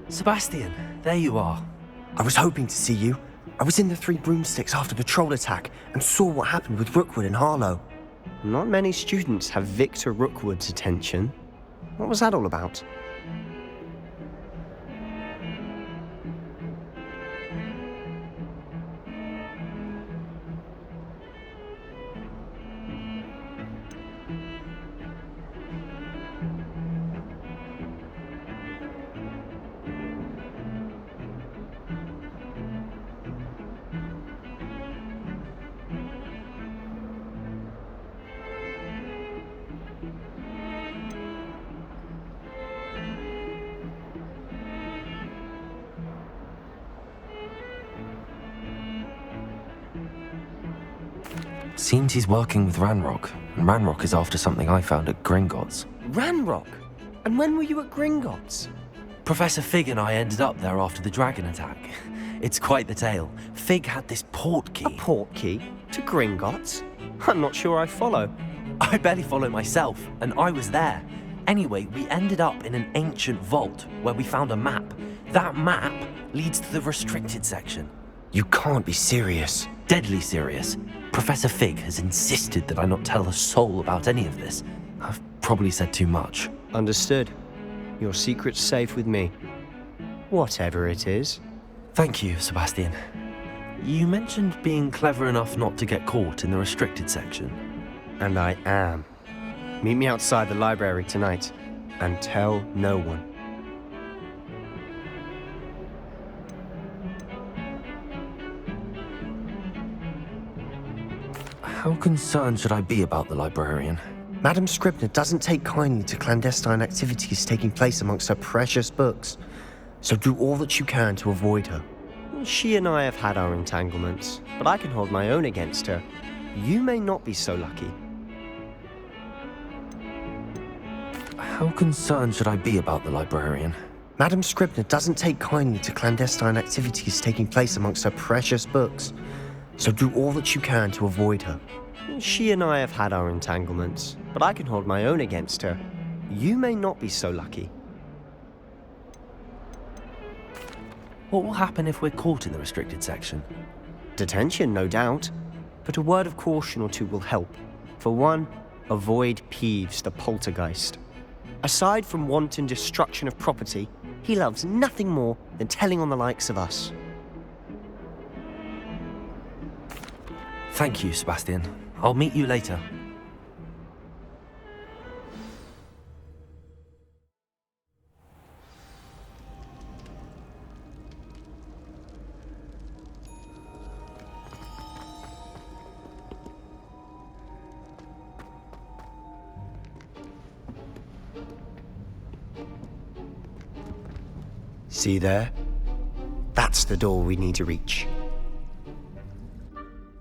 Sebastian, there you are. I was hoping to see you. I was in the Three Broomsticks after the troll attack and saw what happened with Rookwood and Harlow. Not many students have Victor Rookwood's attention. What was that all about? Seems he's working with Ranrock, and Ranrock is after something I found at Gringotts. Ranrock? And when were you at Gringotts? Professor Fig and I ended up there after the dragon attack. It's quite the tale. Fig had this port key. A port key? To Gringotts? I'm not sure I follow. I barely follow myself, and I was there. Anyway, we ended up in an ancient vault where we found a map. That map leads to the restricted section. You can't be serious. Deadly serious. Professor Fig has insisted that I not tell a soul about any of this. I've probably said too much. Understood. Your secret's safe with me. Whatever it is. Thank you, Sebastian. You mentioned being clever enough not to get caught in the restricted section. And I am. Meet me outside the library tonight, and tell no one. How concerned should I be about the librarian? Madam Scribner doesn't take kindly to clandestine activities taking place amongst her precious books, so do all that you can to avoid her. She and I have had our entanglements, but I can hold my own against her. You may not be so lucky. How concerned should I be about the librarian? Madam Scribner doesn't take kindly to clandestine activities taking place amongst her precious books, so do all that you can to avoid her. She and I have had our entanglements, but I can hold my own against her. You may not be so lucky. What will happen if we're caught in the restricted section? Detention, no doubt, but a word of caution or two will help. For one, avoid Peeves the poltergeist. Aside from wanton destruction of property, he loves nothing more than telling on the likes of us. Thank you, Sebastian. I'll meet you later. See there? That's the door we need to reach.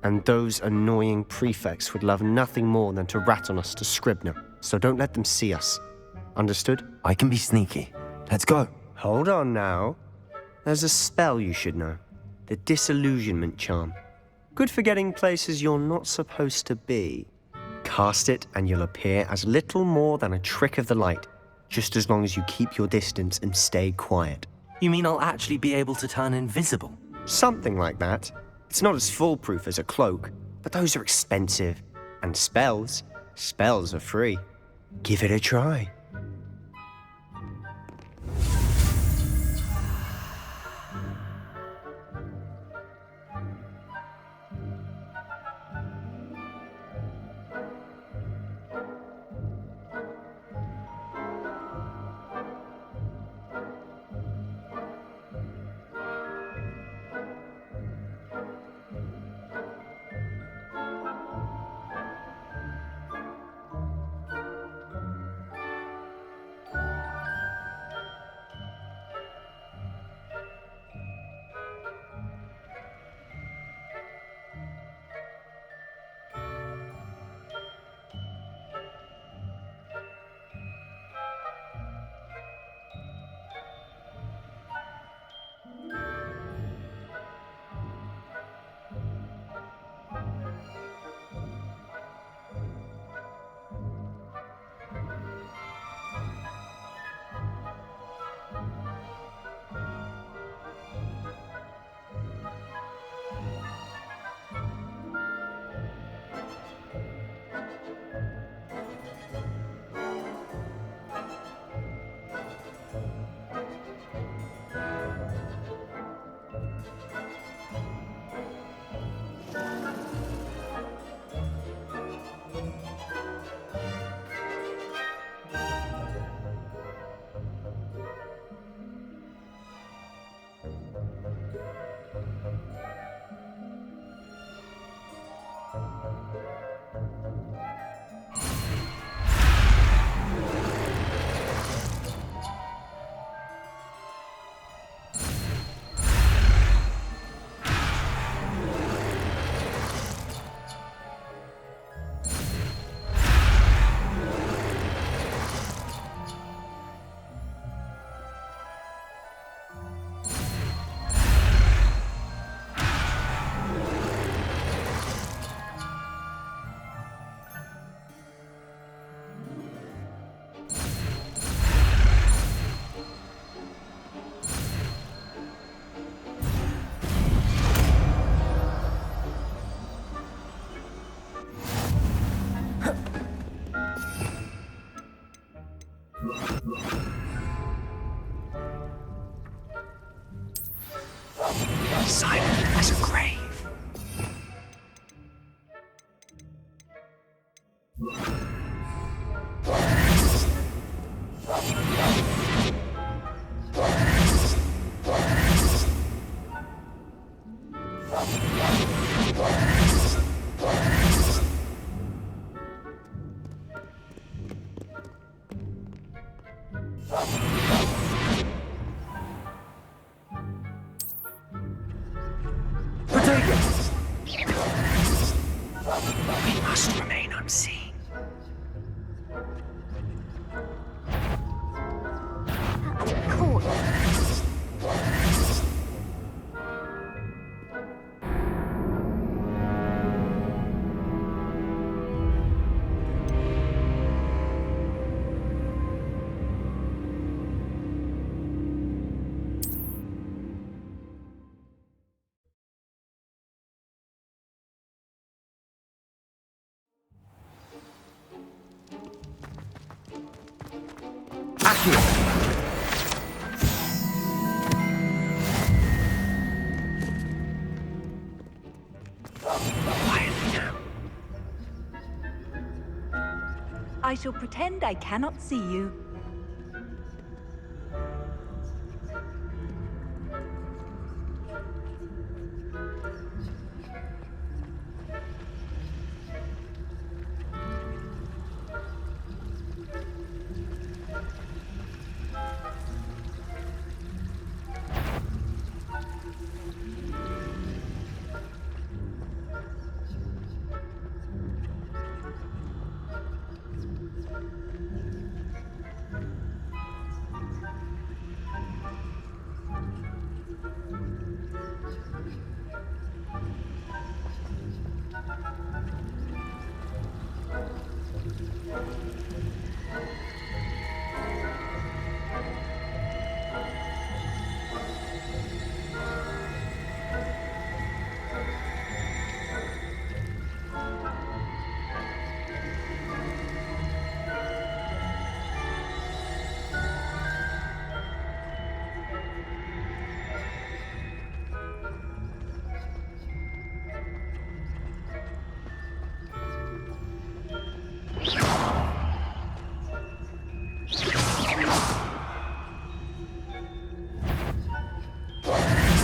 And those annoying prefects would love nothing more than to rat on us to Scribner, so don't let them see us. Understood? I can be sneaky. Let's go. Hold on now. There's a spell you should know. The Disillusionment Charm. Good for getting places you're not supposed to be. Cast it and you'll appear as little more than a trick of the light, just as long as you keep your distance and stay quiet. You mean I'll actually be able to turn invisible? Something like that. It's not as foolproof as a cloak, but those are expensive. And spells are free. Give it a try. Protagus! We must remain unseen. Cool. Accio! Quietly now. I shall pretend I cannot see you.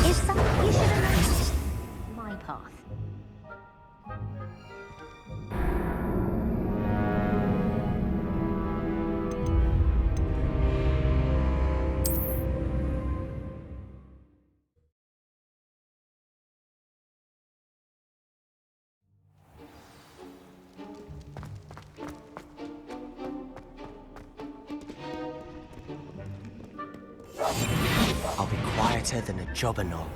Is something you should have known? My path. I'll be quieter than a jobberknoll.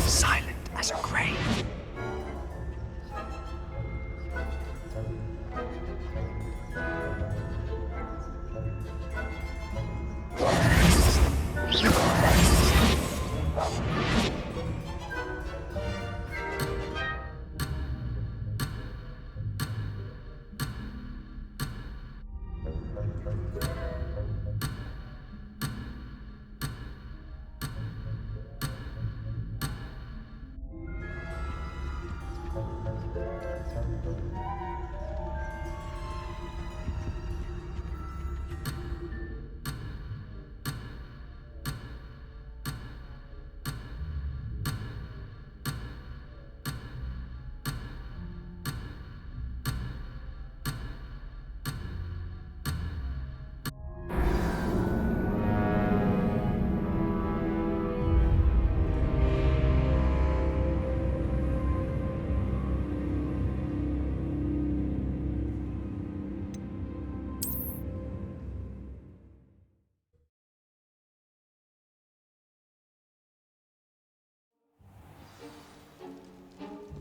Silent as a grave.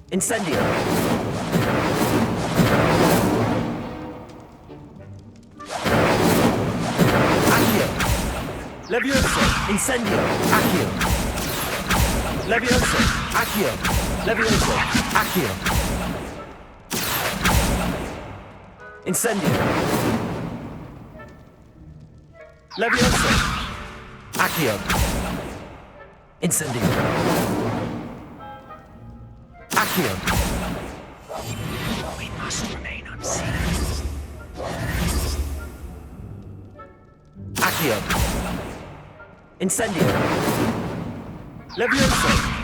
Incendio! Accio! Levioso! Incendio! Accio! Levioso! Accio! Levioso! Accio! Incendio! Levioso! Accio! Incendio! Accio! We must remain unseen. Accio! Incendio! Levioso!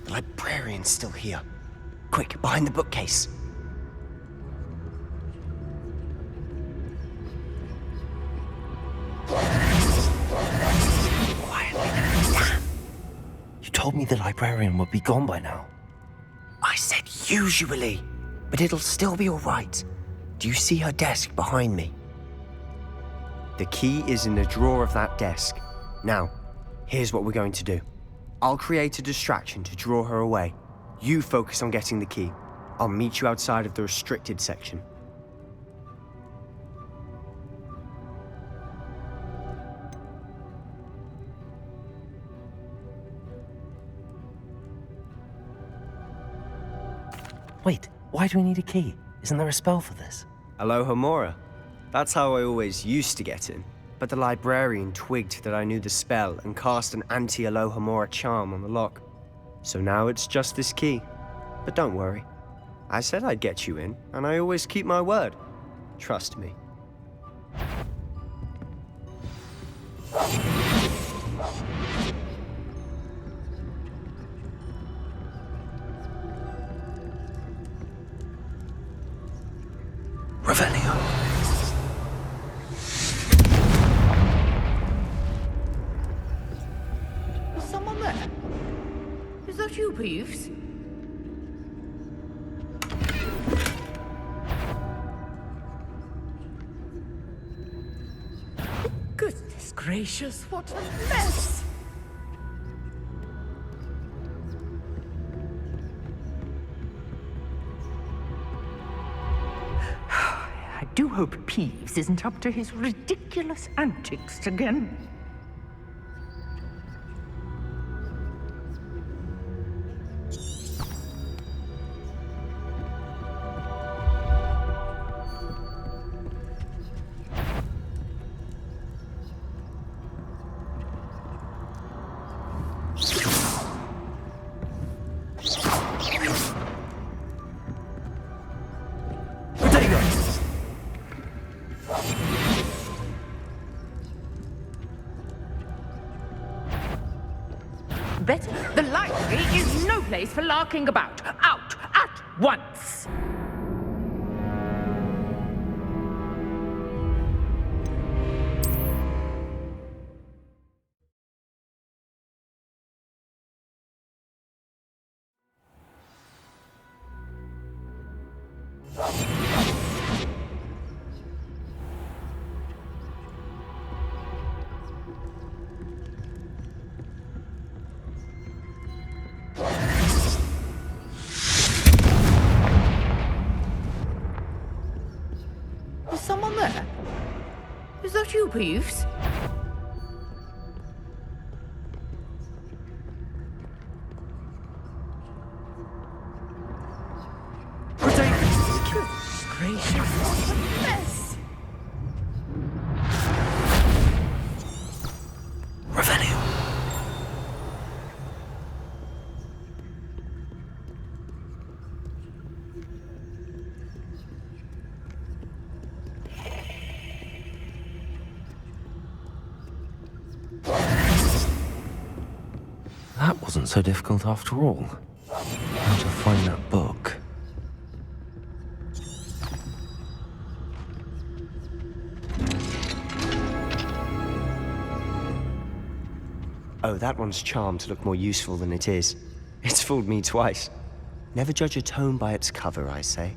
The librarian's still here. Quick, behind the bookcase. Quietly now. Damn. You told me the librarian would be gone by now. I said usually, but it'll still be all right. Do you see her desk behind me? The key is in the drawer of that desk. Now, here's what we're going to do. I'll create a distraction to draw her away. You focus on getting the key. I'll meet you outside of the restricted section. Wait, why do we need a key? Isn't there a spell for this? Alohomora. That's how I always used to get in. But the librarian twigged that I knew the spell and cast an anti-Alohomora charm on the lock. So now it's just this key. But don't worry. I said I'd get you in, and I always keep my word. Trust me. Revelio. Is someone there? Is that you, Peeves? Goodness gracious, what a mess! I do hope Peeves isn't up to his ridiculous antics again. Betty, the library is no place for larking about. Out at once! Is someone there? Is that you, Peeves? Goodness gracious, what a mess! Revelio. That wasn't so difficult after all. How to find that book? Oh, that one's charmed to look more useful than it is. It's fooled me twice. Never judge a tome by its cover, I say.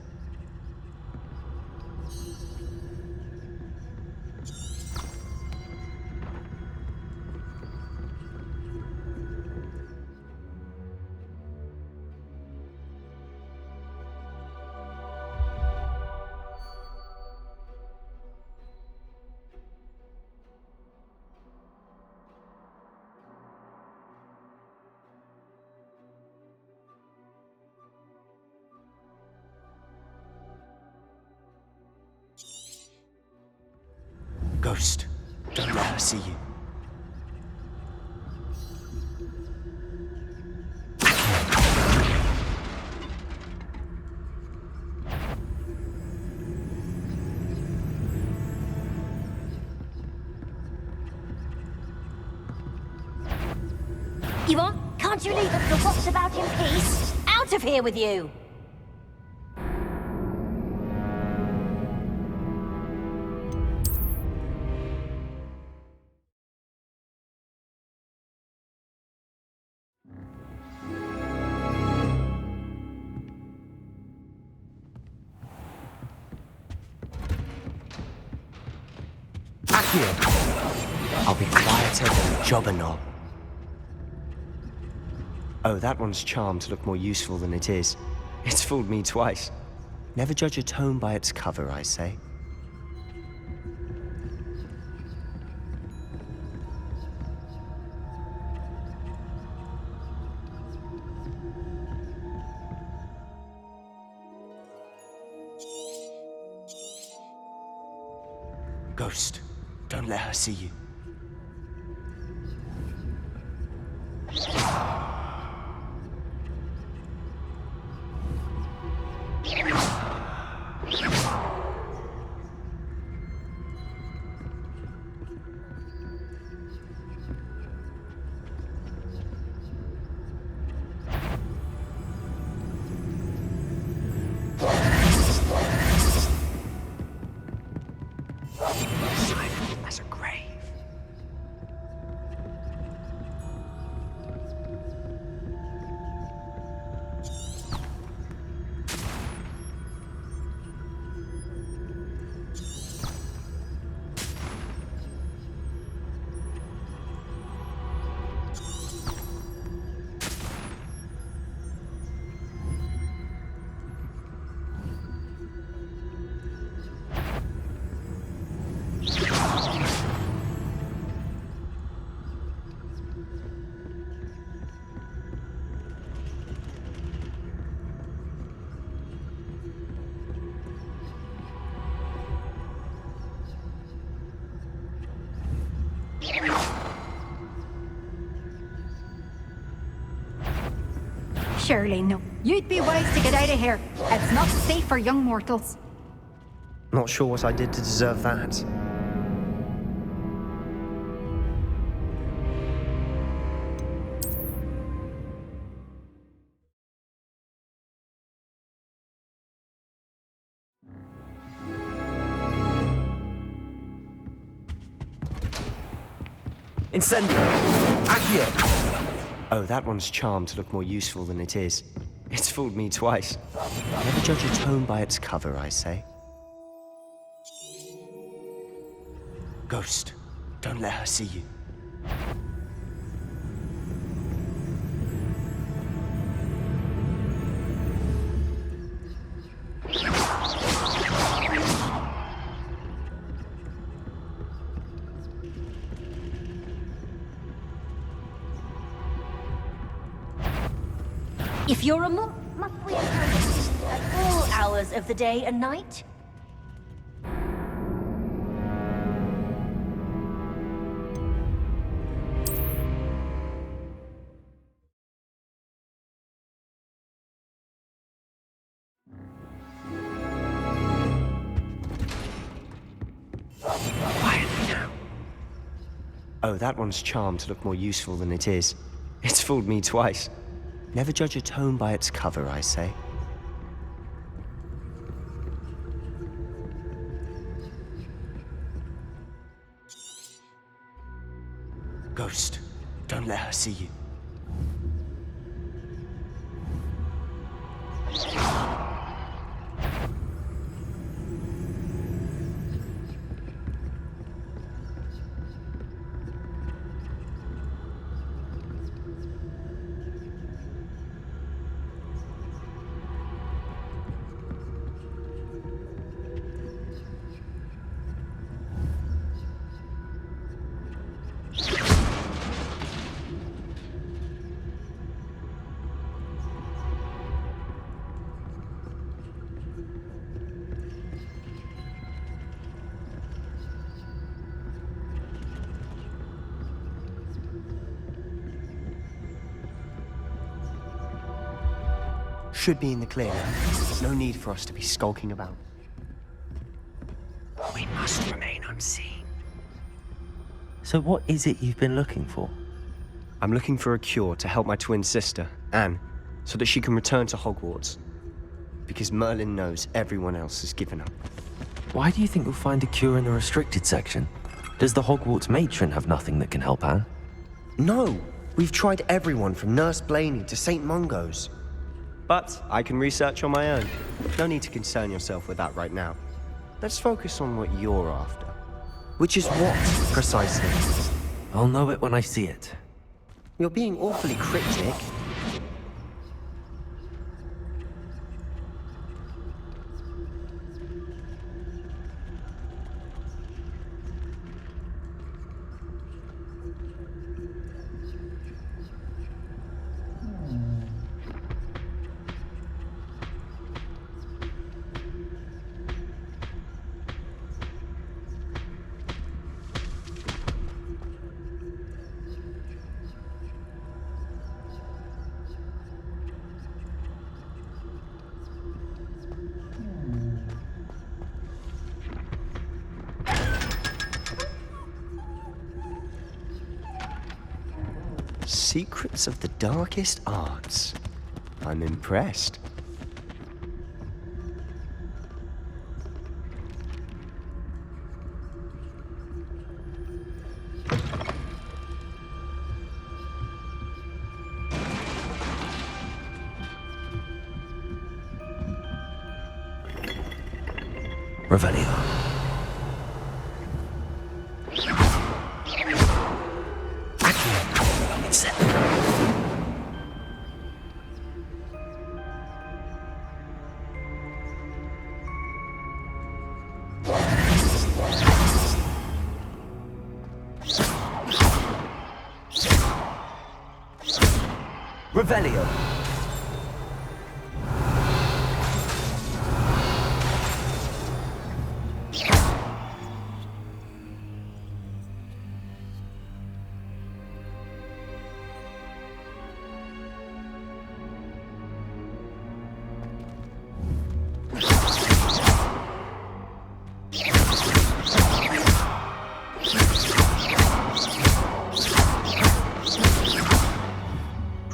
Ghost, don't let her see you. Yvonne, can't you leave the what's about in peace? Out of here with you! Accio! I'll be quieter than a jobberknoll. Oh, that one's charmed to look more useful than it is. It's fooled me twice. Never judge a tome by its cover, I say. Ghost, don't let her see you. Silent as a grave. Surely no. You'd be wise to get out of here. It's not safe for young mortals. Not sure what I did to deserve that. Incendio! Accio! Oh, that one's charmed to look more useful than it is. It's fooled me twice. Never judge a tome by its cover, I say. Ghost, don't let her see you. If you're a monk, must we encounter you at all hours of the day and night? Quietly now. Oh, that one's charmed to look more useful than it is. It's fooled me twice. Never judge a tome by its cover, I say. Ghost, don't let her see you. Should be in the clear now. No need for us to be skulking about. We must remain unseen. So what is it you've been looking for? I'm looking for a cure to help my twin sister, Anne, so that she can return to Hogwarts. Because Merlin knows everyone else has given up. Why do you think you'll find a cure in the restricted section? Does the Hogwarts matron have nothing that can help Anne? No! We've tried everyone from Nurse Blaney to St. Mungo's. But I can research on my own. No need to concern yourself with that right now. Let's focus on what you're after. Which is what, precisely? I'll know it when I see it. You're being awfully cryptic. Secrets of the darkest arts. I'm impressed. Revelio. Accio. It's set. Revelio.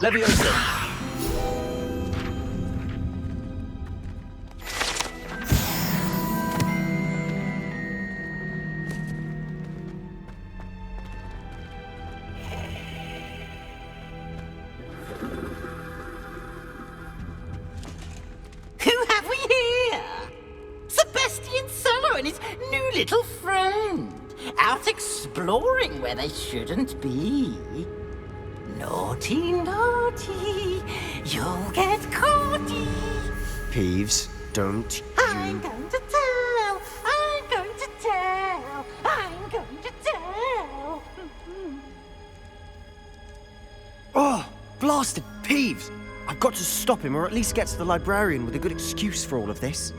Leviosa. Who have we here? Sebastian Solo and his new little friend. Out exploring where they shouldn't be. Naughty, naughty, you'll get caughty. Peeves, don't I'm going to tell, I'm going to tell, I'm going to tell. Oh, blasted Peeves! I've got to stop him, or at least get to the librarian with a good excuse for all of this.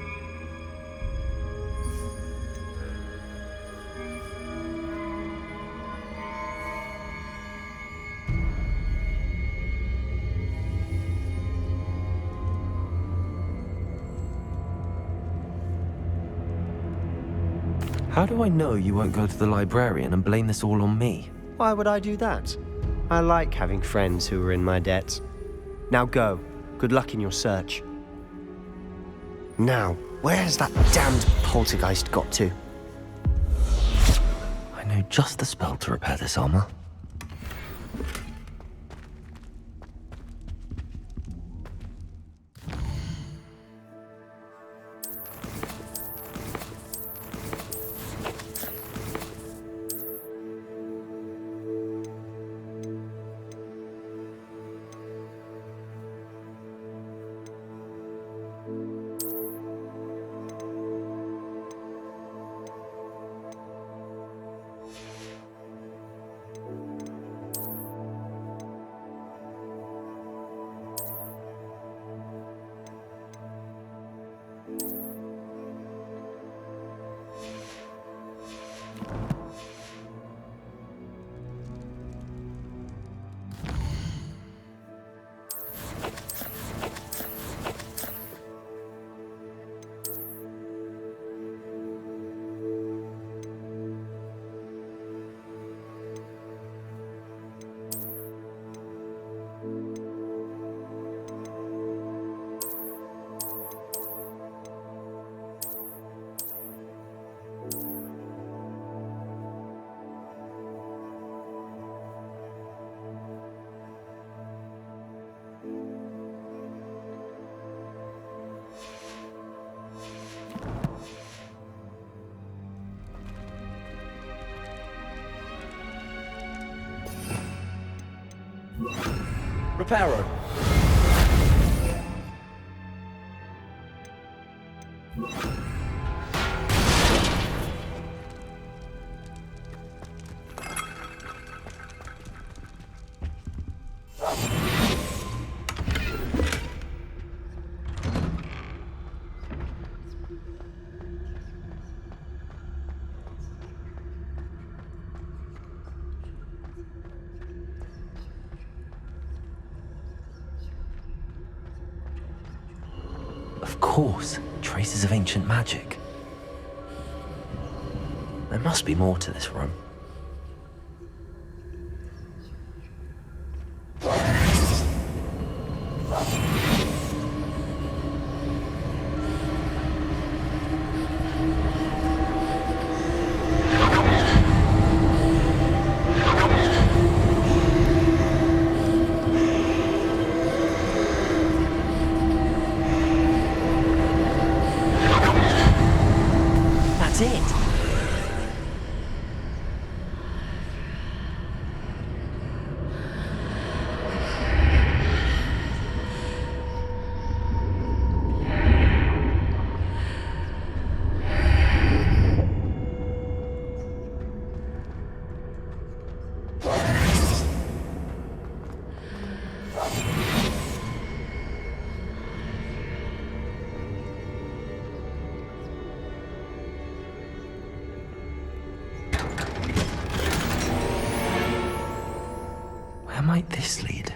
How do I know you won't go to the librarian and blame this all on me? Why would I do that? I like having friends who are in my debt. Now go. Good luck in your search. Now, where's that damned poltergeist got to? I know just the spell to repair this armor. Reparo. Of course, traces of ancient magic. There must be more to this room. might this lead?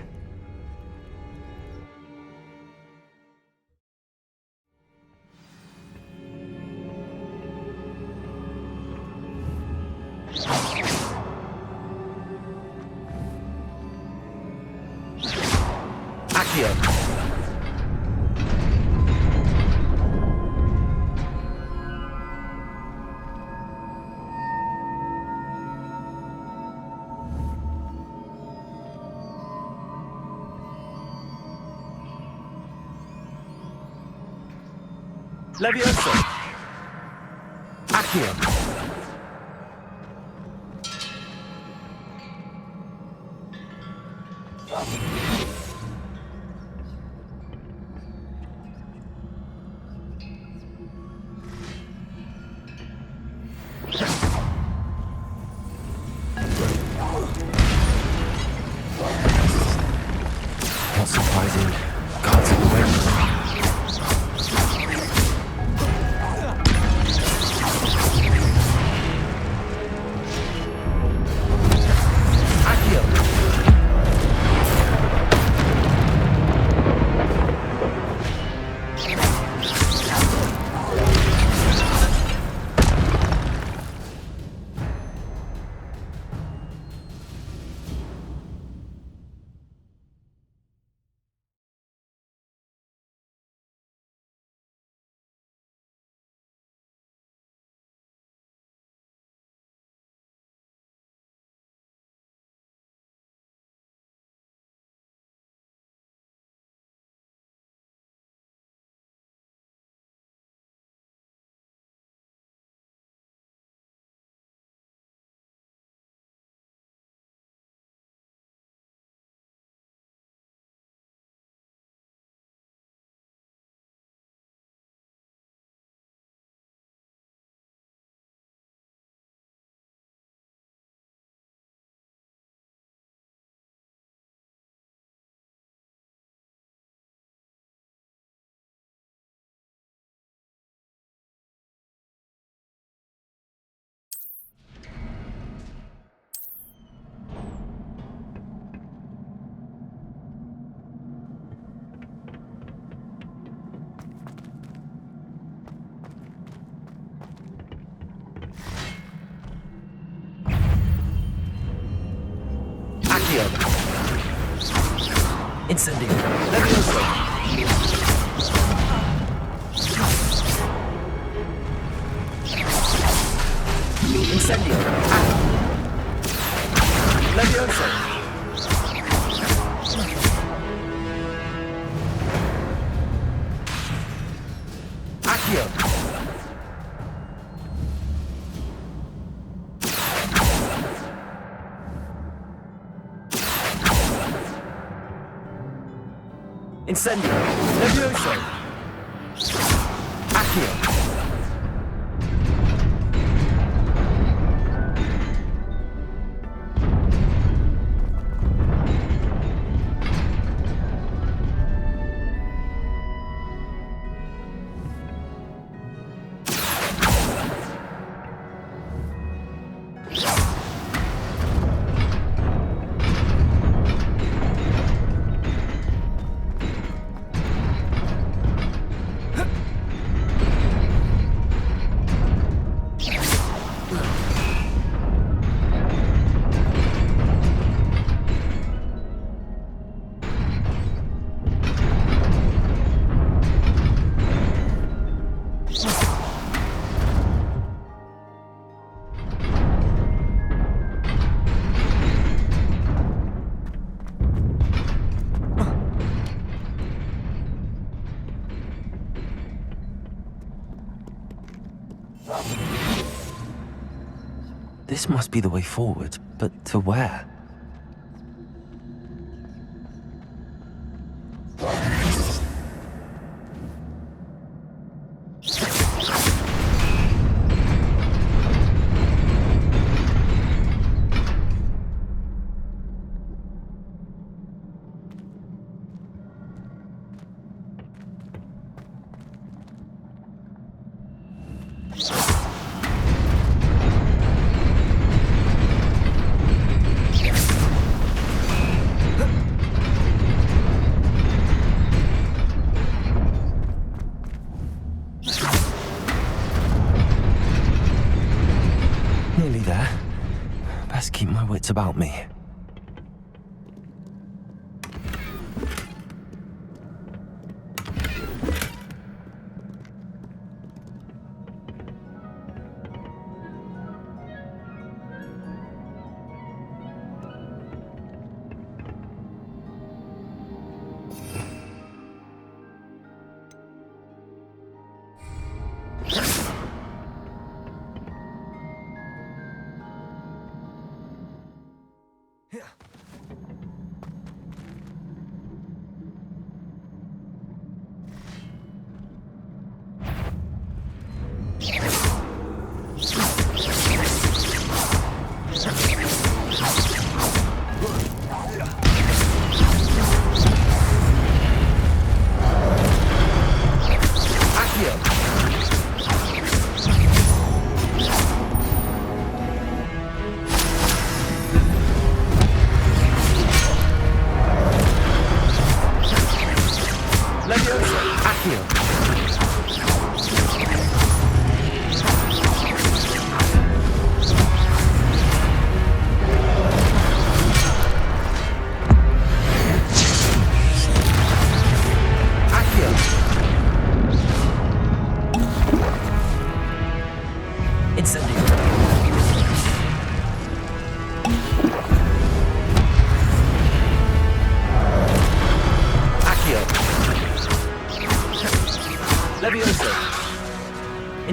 Accio! Levioso! Accio! Not surprising. Cards in the way. Incendio. Levioso. Incendio. Levioso. Accio. Incendio! Levioso! Accio! This must be the way forward, but to where? wits about me.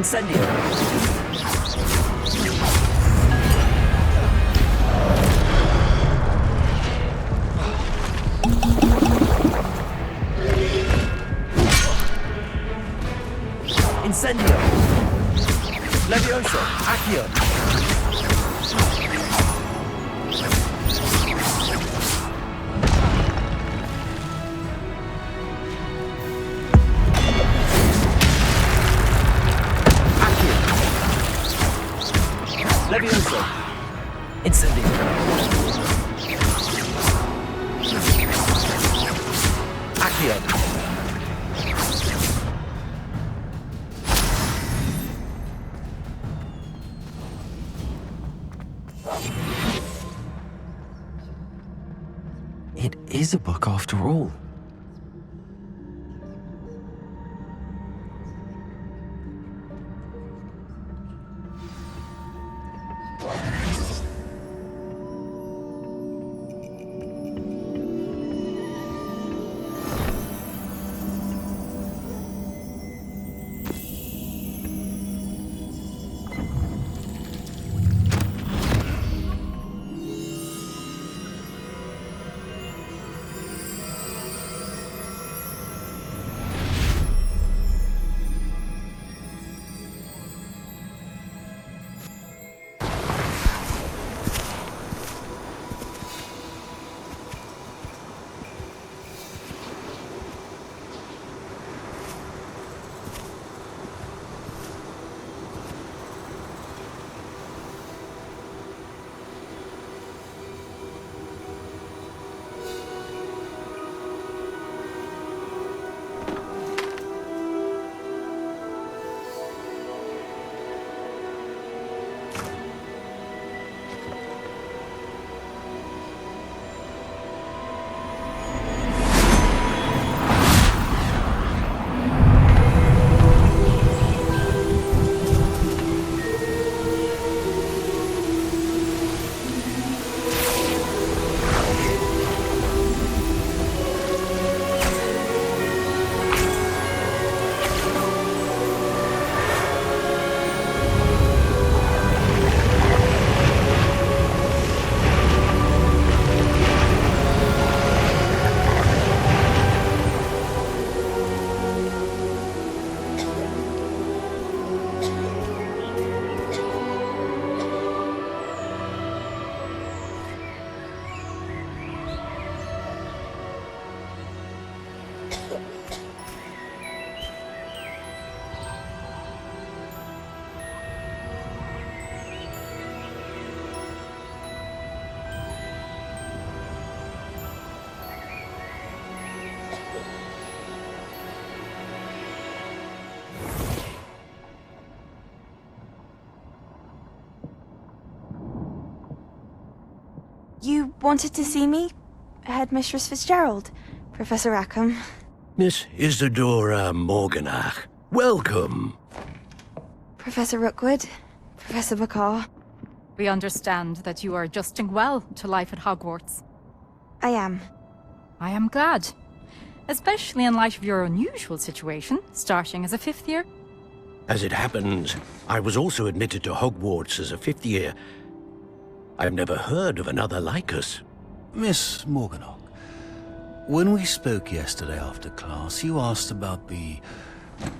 Incendio. Incendio. Levioso. Accio. Levioso. Incendio. Accio. It is a book after all. You wanted to see me? Headmistress Fitzgerald, Professor Rackham. Miss Isadora Morganach, welcome. Professor Rookwood, Professor Bakar. We understand that you are adjusting well to life at Hogwarts. I am. I am glad. Especially in light of your unusual situation, starting as a 5th year. As it happens, I was also admitted to Hogwarts as a 5th year. I've never heard of another like us. Miss Morganach, when we spoke yesterday after class, you asked about the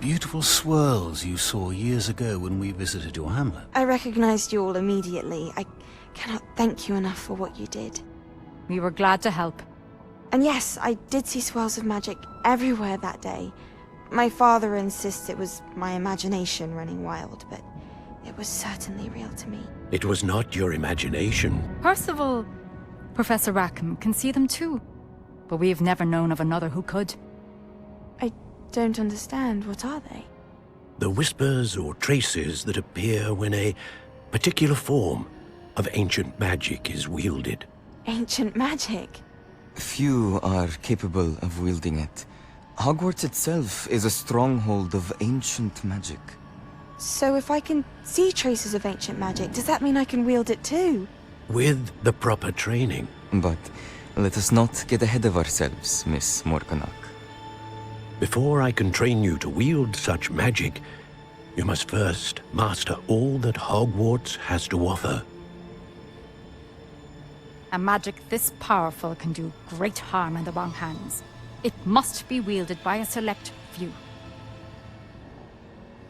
beautiful swirls you saw years ago when we visited your hamlet. I recognized you all immediately. I cannot thank you enough for what you did. We were glad to help. And yes, I did see swirls of magic everywhere that day. My father insists it was my imagination running wild, but it was certainly real to me. It was not your imagination. Percival, Professor Rackham can see them too. But we have never known of another who could. I don't understand. What are they? The whispers or traces that appear when a particular form of ancient magic is wielded. Ancient magic? Few are capable of wielding it. Hogwarts itself is a stronghold of ancient magic. So if I can see traces of ancient magic, does that mean I can wield it too? With the proper training. But let us not get ahead of ourselves, Miss Morganach. Before I can train you to wield such magic, you must first master all that Hogwarts has to offer. A magic this powerful can do great harm in the wrong hands. It must be wielded by a select few.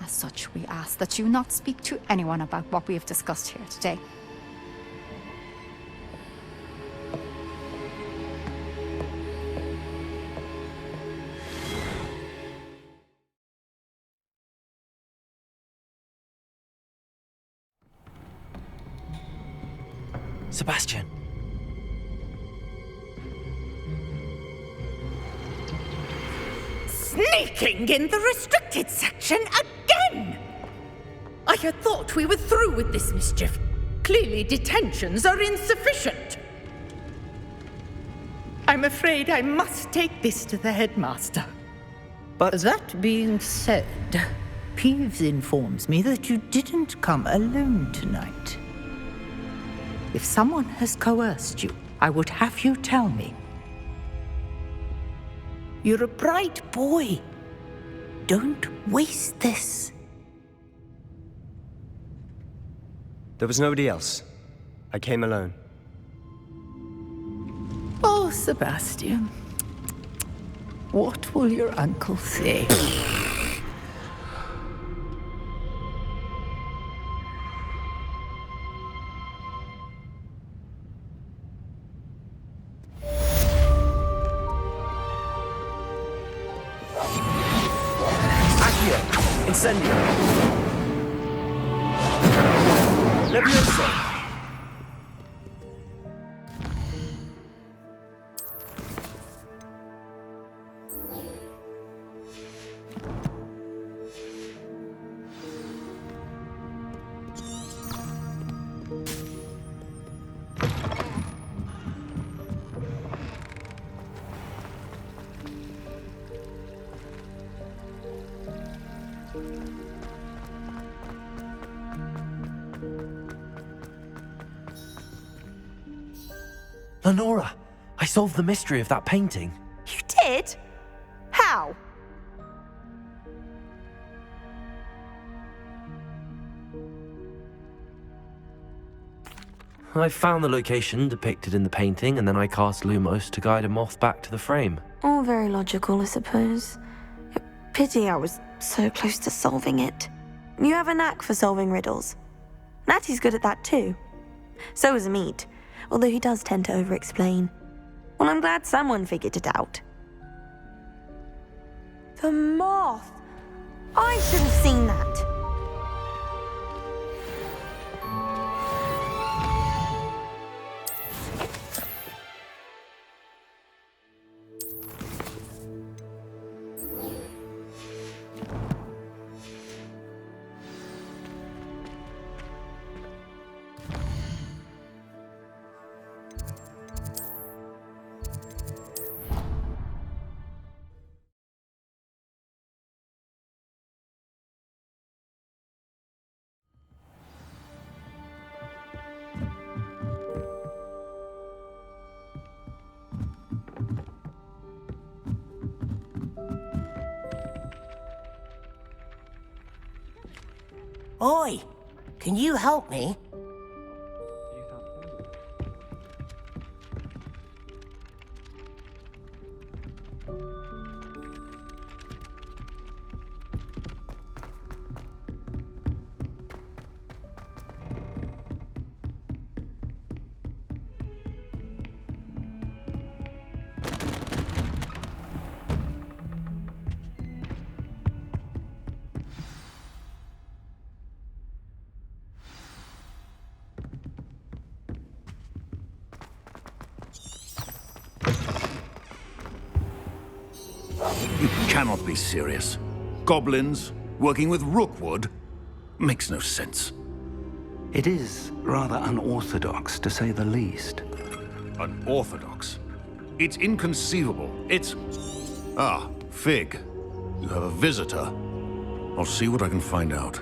As such, we ask that you not speak to anyone about what we have discussed here today. Sebastian. Sneaking in the restricted section again! I had thought we were through with this mischief. Clearly detentions are insufficient. I'm afraid I must take this to the headmaster. But That being said, Peeves informs me that you didn't come alone tonight. If someone has coerced you, I would have you tell me. You're a bright boy. Don't waste this. there was nobody else. I came alone. Oh, Sebastian. What will your uncle say? Incendio! Leviosa! Lenora, I solved the mystery of that painting. You did? How? I found the location depicted in the painting, and then I cast Lumos to guide a moth back to the frame. All very logical, I suppose. Pity I was so close to solving it. You have a knack for solving riddles. Natty's good at that too. So is Amit, although he does tend to over-explain. Well, I'm glad someone figured it out. The moth! I should have seen that. Oi, can you help me? You cannot be serious. Goblins working with Rookwood makes no sense. It is rather unorthodox, to say the least. Unorthodox? It's inconceivable. It's... Ah, Fig. You have a visitor. I'll see what I can find out.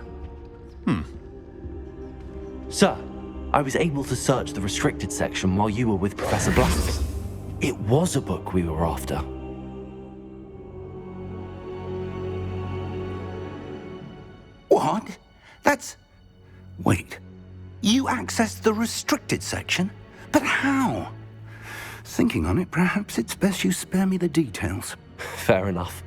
Sir, I was able to search the restricted section while you were with Professor Black. It was a book we were after. What? That's... Wait. You accessed the restricted section? But how? Thinking on it, perhaps it's best you spare me the details. Fair enough.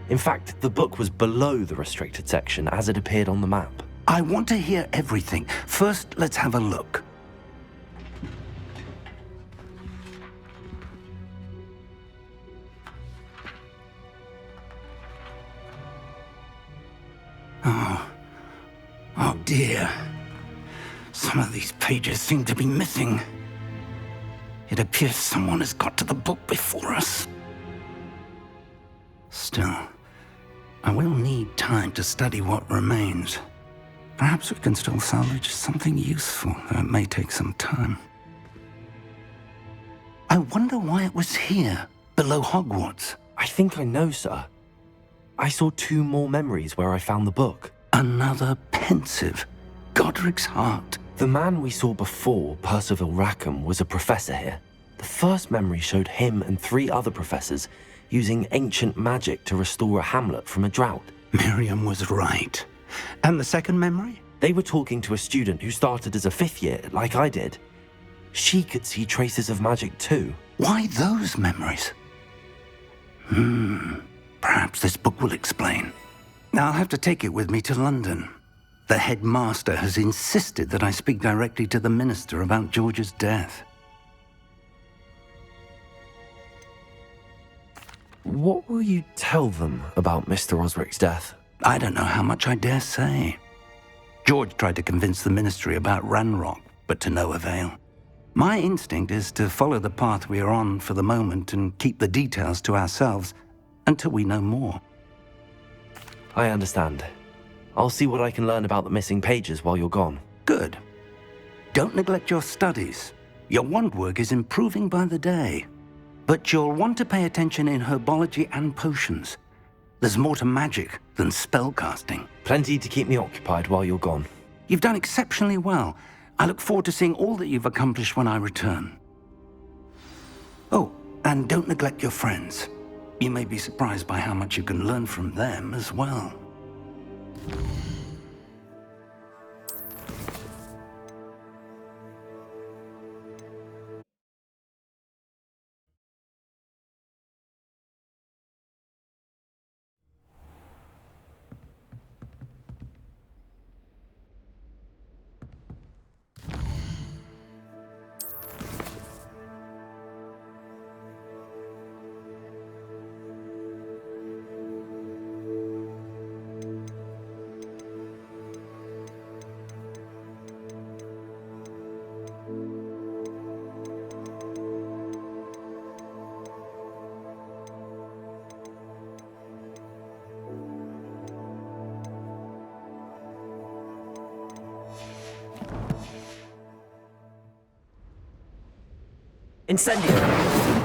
In fact, the book was below the restricted section as it appeared on the map. I want to hear everything. First, let's have a look. Oh dear. Some of these pages seem to be missing. It appears someone has got to the book before us. Still, I will need time to study what remains. Perhaps we can still salvage something useful, though it may take some time. I wonder why it was here, below Hogwarts. I think I know, sir. I saw 2 more memories where I found the book. Another pensive. Godric's heart. The man we saw before, Percival Rackham, was a professor here. The first memory showed him and 3 other professors using ancient magic to restore a hamlet from a drought. Miriam was right. And the second memory? They were talking to a student who started as a 5th year, like I did. She could see traces of magic too. Why those memories? Perhaps this book will explain. Now I'll have to take it with me to London. The headmaster has insisted that I speak directly to the minister about George's death. What will you tell them about Mr. Osric's death? I don't know how much I dare say. George tried to convince the ministry about Ranrock, but to no avail. My instinct is to follow the path we are on for the moment and keep the details to ourselves until we know more. I understand. I'll see what I can learn about the missing pages while you're gone. Good. Don't neglect your studies. Your wand work is improving by the day. But you'll want to pay attention in herbology and potions. There's more to magic than spellcasting. Plenty to keep me occupied while you're gone. You've done exceptionally well. I look forward to seeing all that you've accomplished when I return. Oh, and don't neglect your friends. You may be surprised by how much you can learn from them as well. Incendio!